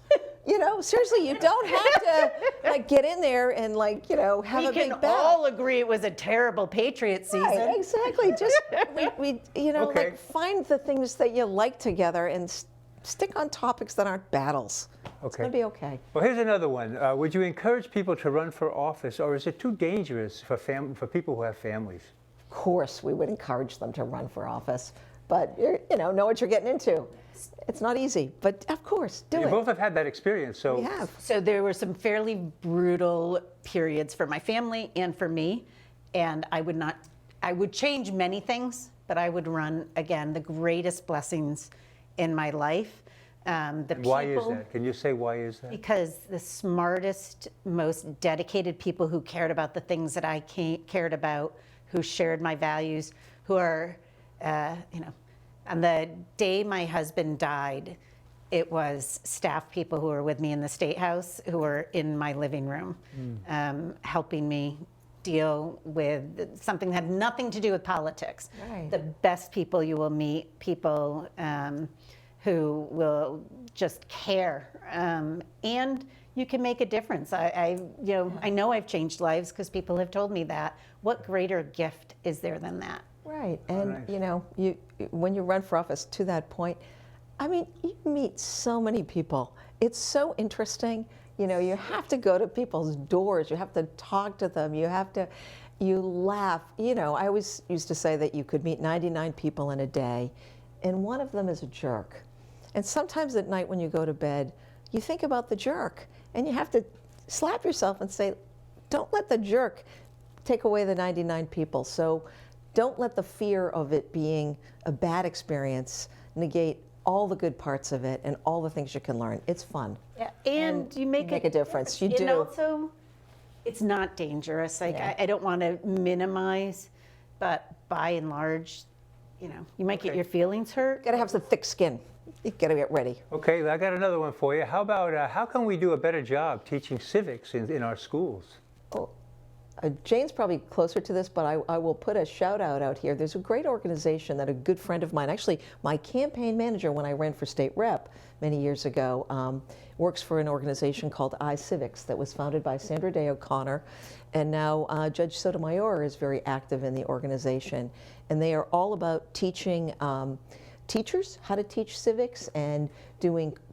Speaker 2: Seriously, you don't have to get in there and have
Speaker 3: We
Speaker 2: a big
Speaker 3: can
Speaker 2: battle.
Speaker 3: all agree it was a terrible Patriot season.
Speaker 2: Right, exactly. Just we
Speaker 1: Okay.
Speaker 2: find the things that you like together and stick on topics that aren't battles. It's
Speaker 1: Okay.
Speaker 2: going to be okay.
Speaker 1: Well, here's another one. Would you encourage people to run for office, or is it too dangerous for people who have families?
Speaker 2: Of course, we would encourage them to run for office, but know what you're getting into. It's not easy, but of course, do
Speaker 1: You
Speaker 2: it.
Speaker 1: both have had that experience, so...
Speaker 2: We have.
Speaker 3: So there were some fairly brutal periods for my family and for me, and I would change many things, but I would run again. The greatest blessings in my life.
Speaker 1: Why is that? Can you say why is that?
Speaker 3: Because the smartest, most dedicated people who cared about the things that I cared about, who shared my values, who are, on the day my husband died, it was staff people who were with me in the State House who were in my living room, helping me deal with something that had nothing to do with politics.
Speaker 2: Right.
Speaker 3: The best people you will meet, people who will just care, and you can make a difference. I know I've changed lives because people have told me that. What greater gift is there than that?
Speaker 2: Right, and
Speaker 1: nice.
Speaker 2: when you run for office, to that point, you meet so many people. It's so interesting. You have to go to people's doors. You have to talk to them. You laugh. I always used to say that you could meet 99 people in a day, and one of them is a jerk. And sometimes at night when you go to bed, you think about the jerk, and you have to slap yourself and say, don't let the jerk take away the 99 people. So don't let the fear of it being a bad experience negate all the good parts of it and all the things you can learn. It's fun.
Speaker 3: Yeah, and you make
Speaker 2: a difference. You
Speaker 3: and
Speaker 2: do.
Speaker 3: also, it's not dangerous. I don't want to minimize, but by and large, you might get your feelings hurt.
Speaker 2: You gotta have some thick skin. You gotta get ready.
Speaker 1: Okay, I got another one for you. How about, how can we do a better job teaching civics in our schools?
Speaker 2: Jane's probably closer to this, but I will put a shout out here. There's a great organization that a good friend of mine, actually my campaign manager when I ran for state rep many years ago, works for an organization called iCivics that was founded by Sandra Day O'Connor. And now Judge Sotomayor is very active in the organization. And they are all about teaching teachers how to teach civics and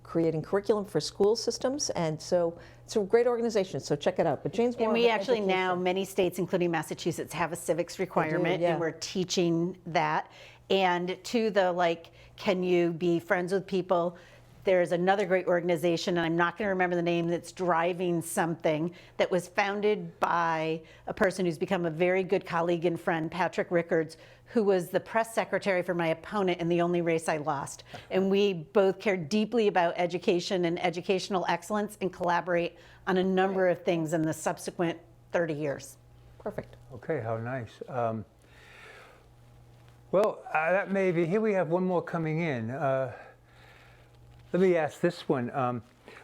Speaker 2: creating curriculum for school systems. And so it's a great organization, so check it out. But Jane's more
Speaker 3: And
Speaker 2: of
Speaker 3: we
Speaker 2: an
Speaker 3: actually
Speaker 2: education.
Speaker 3: now, many states, including Massachusetts, have a civics requirement,
Speaker 2: yeah.
Speaker 3: and we're teaching that. And to the can you be friends with people? There's another great organization, and I'm not going to remember the name, that's driving something that was founded by a person who's become a very good colleague and friend, Patrick Rickards, who was the press secretary for my opponent in the only race I lost. And we both care deeply about education and educational excellence and collaborate on a number of things in the subsequent 30 years.
Speaker 2: Perfect.
Speaker 1: Okay, how nice. Well, that may be, here we have one more coming in. Let me ask this one.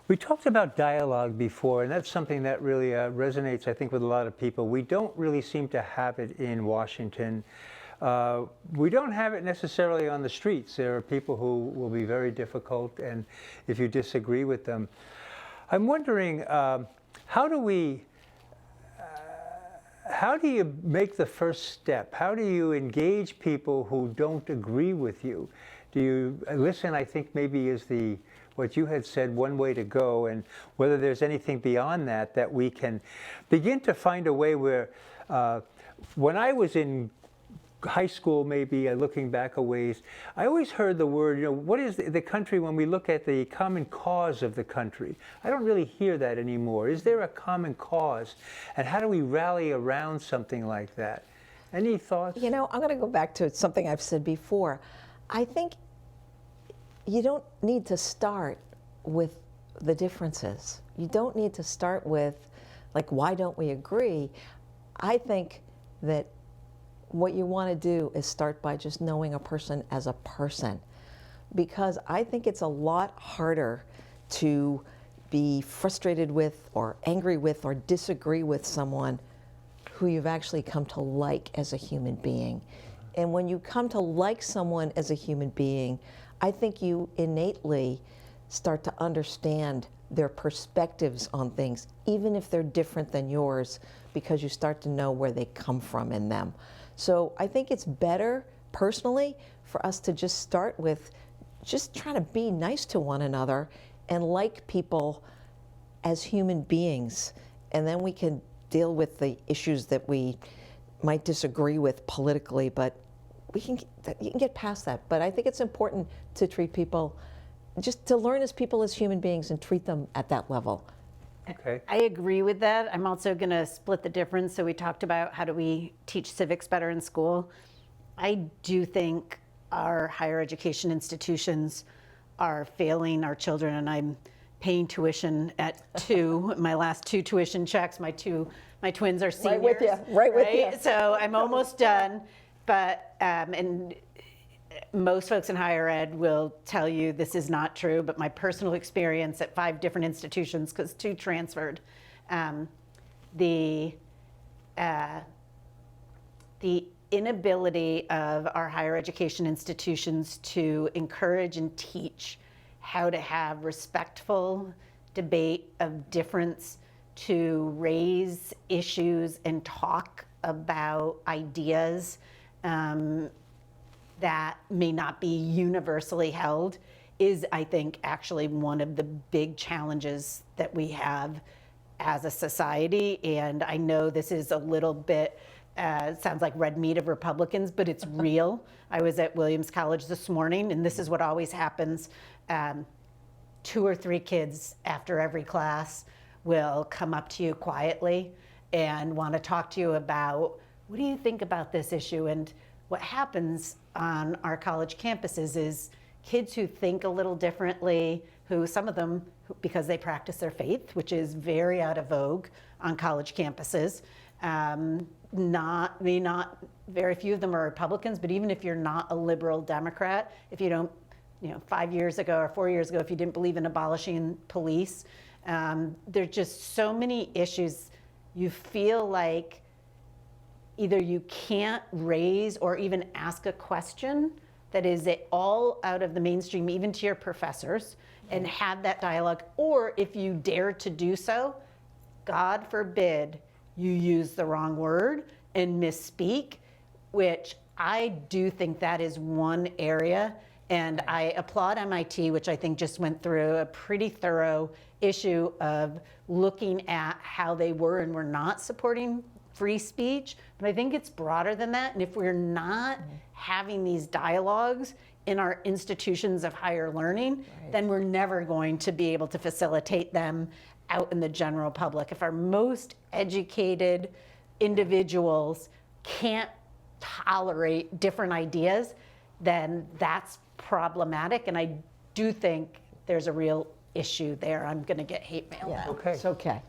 Speaker 1: We talked about dialogue before, and that's something that really resonates, I think, with a lot of people. We don't really seem to have it in Washington. We don't have it necessarily on the streets. There are people who will be very difficult, and if you disagree with them. I'm wondering, how do you make the first step? How do you engage people who don't agree with you? Do you listen, I think maybe is what you had said, one way to go, and whether there's anything beyond that that we can begin to find a way where, when I was in high school, maybe looking back a ways, I always heard the word, what is the country when we look at the common cause of the country? I don't really hear that anymore. Is there a common cause? And how do we rally around something like that? Any thoughts?
Speaker 2: I'm going to go back to something I've said before. I think you don't need to start with the differences. You don't need to start with, like, why don't we agree? I think that what you want to do is start by just knowing a person as a person, because I think it's a lot harder to be frustrated with or angry with or disagree with someone who you've actually come to like as a human being. And when you come to like someone as a human being, I think you innately start to understand their perspectives on things, even if they're different than yours, because you start to know where they come from in them. So I think it's better, personally, for us to just start with just trying to be nice to one another and like people as human beings. And then we can deal with the issues that we might disagree with politically, but you can get past that. But I think it's important to treat people, just to learn as people, as human beings, and treat them at that level.
Speaker 1: Okay.
Speaker 3: I agree with that. I'm also going to split the difference. So we talked about how do we teach civics better in school. I do think our higher education institutions are failing our children, and I'm paying tuition at my last 2 tuition checks. My twins are seniors.
Speaker 2: Right with you.
Speaker 3: So I'm almost done. But, and most folks in higher ed will tell you this is not true, but my personal experience at 5 different institutions, because 2 transferred, the inability of our higher education institutions to encourage and teach how to have respectful debate of difference, to raise issues and talk about ideas that may not be universally held is, I think, actually one of the big challenges that we have as a society. And I know this is a little bit, sounds like red meat of Republicans, but it's real. I was at Williams College this morning, and this is what always happens. 2 or 3 kids after every class will come up to you quietly and want to talk to you about, what do you think about this issue? And what happens on our college campuses is kids who think a little differently, who some of them, because they practice their faith, which is very out of vogue on college campuses, very few of them are Republicans, but even if you're not a liberal Democrat, if you don't, 5 years ago or 4 years ago, if you didn't believe in abolishing police, there's just so many issues. You feel like either you can't raise or even ask a question that is all out of the mainstream, even to your professors, and have that dialogue. Or if you dare to do so, God forbid you use the wrong word and misspeak, which I do think that is one area. And I applaud MIT, which I think just went through a pretty thorough issue of looking at how they were and were not supporting free speech, but I think it's broader than that. And if we're not having these dialogues in our institutions of higher learning, then we're never going to be able to facilitate them out in the general public. If our most educated individuals can't tolerate different ideas, then that's problematic. And I do think there's a real issue there. I'm going to get hate mail.
Speaker 2: Yeah,
Speaker 1: Okay.
Speaker 2: it's okay.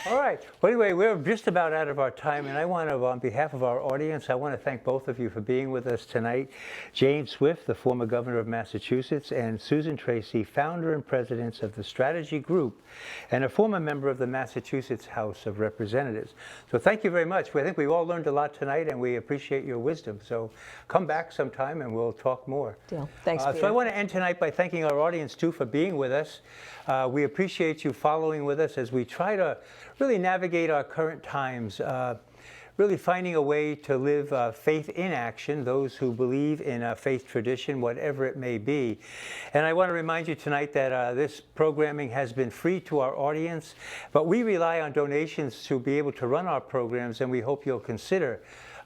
Speaker 1: All right. Well, anyway, we're just about out of our time, and I want to, on behalf of our audience, I want to thank both of you for being with us tonight. Jane Swift, the former governor of Massachusetts, and Susan Tracy, founder and president of the Strategy Group, and a former member of the Massachusetts House of Representatives. So thank you very much. I think we all learned a lot tonight, and we appreciate your wisdom. So come back sometime, and we'll talk more.
Speaker 2: Deal. Thanks, Peter.
Speaker 1: So I want to end tonight by thanking our audience, too, for being with us. We appreciate you following with us as we try to really navigate our current times, really finding a way to live faith in action, those who believe in a faith tradition, whatever it may be. And I want to remind you tonight that this programming has been free to our audience, but we rely on donations to be able to run our programs, and we hope you'll consider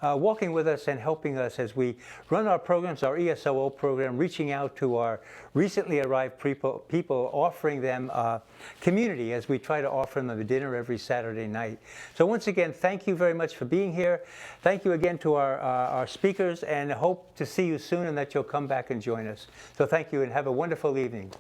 Speaker 1: walking with us and helping us as we run our programs, our ESOO program, reaching out to our recently arrived people, offering them community as we try to offer them a dinner every Saturday night. So once again, thank you very much for being here. Thank you again to our speakers, and hope to see you soon and that you'll come back and join us. So thank you and have a wonderful evening.